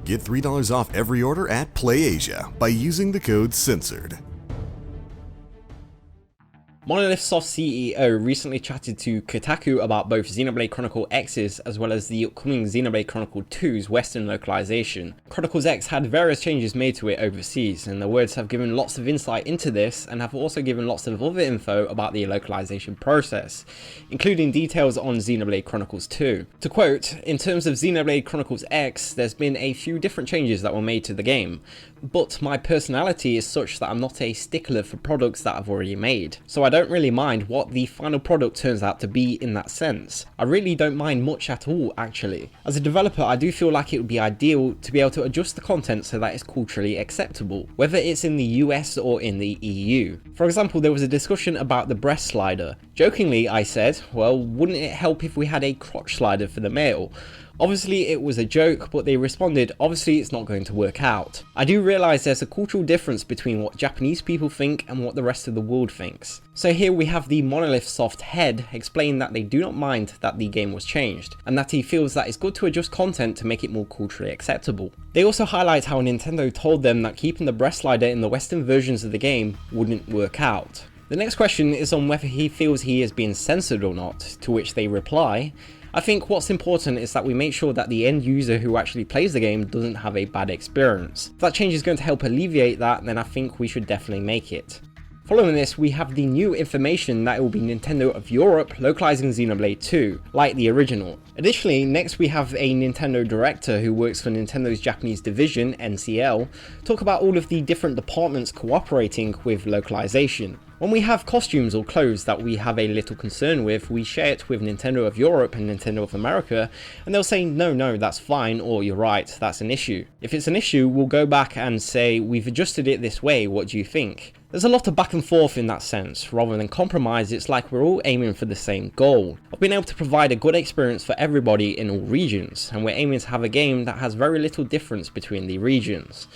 Get $3 off every order at PlayAsia by using the code CENSORED. Monolith Soft CEO recently chatted to Kotaku about both Xenoblade Chronicle X's as well as the upcoming Xenoblade Chronicle 2's Western localization. Chronicles X had various changes made to it overseas, and the words have given lots of insight into this and have also given lots of other info about the localization process, including details on Xenoblade Chronicles 2. To quote, "In terms of Xenoblade Chronicles X, there's been a few different changes that were made to the game, but my personality is such that I'm not a stickler for products that I've already made, so I don't really mind what the final product turns out to be in that sense. I really don't mind much at all, actually. As a developer, I do feel like it would be ideal to be able to adjust the content so that it's culturally acceptable, whether it's in the US or in the EU. For example, there was a discussion about the breast slider. Jokingly, I said, well, wouldn't it help if we had a crotch slider for the male? Obviously it was a joke, but they responded, obviously it's not going to work out. I do realise there's a cultural difference between what Japanese people think and what the rest of the world thinks. So here we have the Monolith Soft head explain that they do not mind that the game was changed, and that he feels that it's good to adjust content to make it more culturally acceptable. They also highlight how Nintendo told them that keeping the breast slider in the Western versions of the game wouldn't work out. The next question is on whether he feels he is being censored or not, to which they reply, I think what's important is that we make sure that the end user who actually plays the game doesn't have a bad experience. If that change is going to help alleviate that, then I think we should definitely make it. Following this, we have the new information that it will be Nintendo of Europe localizing Xenoblade 2, like the original. Additionally, next we have a Nintendo director who works for Nintendo's Japanese division, NCL, talk about all of the different departments cooperating with localization. When we have costumes or clothes that we have a little concern with, we share it with Nintendo of Europe and Nintendo of America, and they'll say, no, that's fine, or you're right, that's an issue. If it's an issue, we'll go back and say, we've adjusted it this way, what do you think? There's a lot of back and forth in that sense. Rather than compromise, it's like we're all aiming for the same goal, of being able to provide a good experience for everybody in all regions, and we're aiming to have a game that has very little difference between the regions.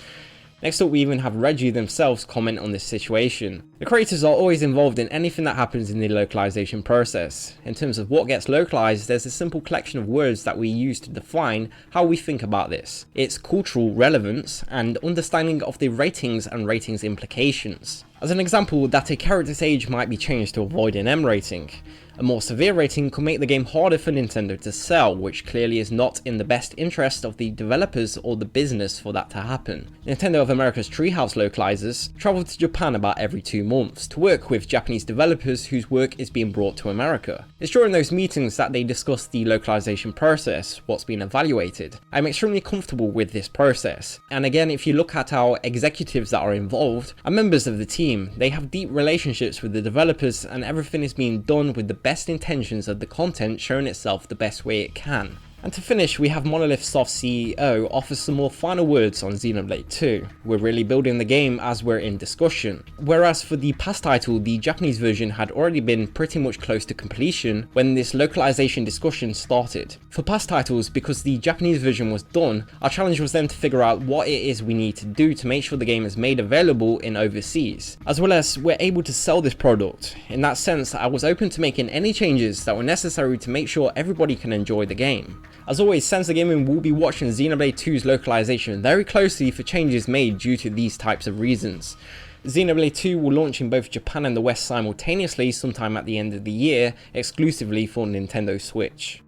Next up, we even have Reggie themselves comment on this situation. The creators are always involved in anything that happens in the localization process. In terms of what gets localized, there's a simple collection of words that we use to define how we think about this. It's cultural relevance and understanding of the ratings and ratings implications. As an example, that a character's age might be changed to avoid an M rating. A more severe rating could make the game harder for Nintendo to sell, which clearly is not in the best interest of the developers or the business for that to happen. Nintendo of America's Treehouse localizers travel to Japan about every 2 months to work with Japanese developers whose work is being brought to America. It's during those meetings that they discuss the localization process, what's being evaluated. I'm extremely comfortable with this process, and again, if you look at our executives that are involved and members of the team, they have deep relationships with the developers and everything is being done with the best intentions of the content showing itself the best way it can. And to finish, we have Monolith Soft CEO offer some more final words on Xenoblade 2. We're really building the game as we're in discussion. Whereas for the past title, the Japanese version had already been pretty much close to completion when this localization discussion started. For past titles, because the Japanese version was done, our challenge was then to figure out what it is we need to do to make sure the game is made available in overseas, as well as we're able to sell this product. In that sense, I was open to making any changes that were necessary to make sure everybody can enjoy the game. As always, Sensor Gaming will be watching Xenoblade 2's localization very closely for changes made due to these types of reasons. Xenoblade 2 will launch in both Japan and the West simultaneously sometime at the end of the year, exclusively for Nintendo Switch.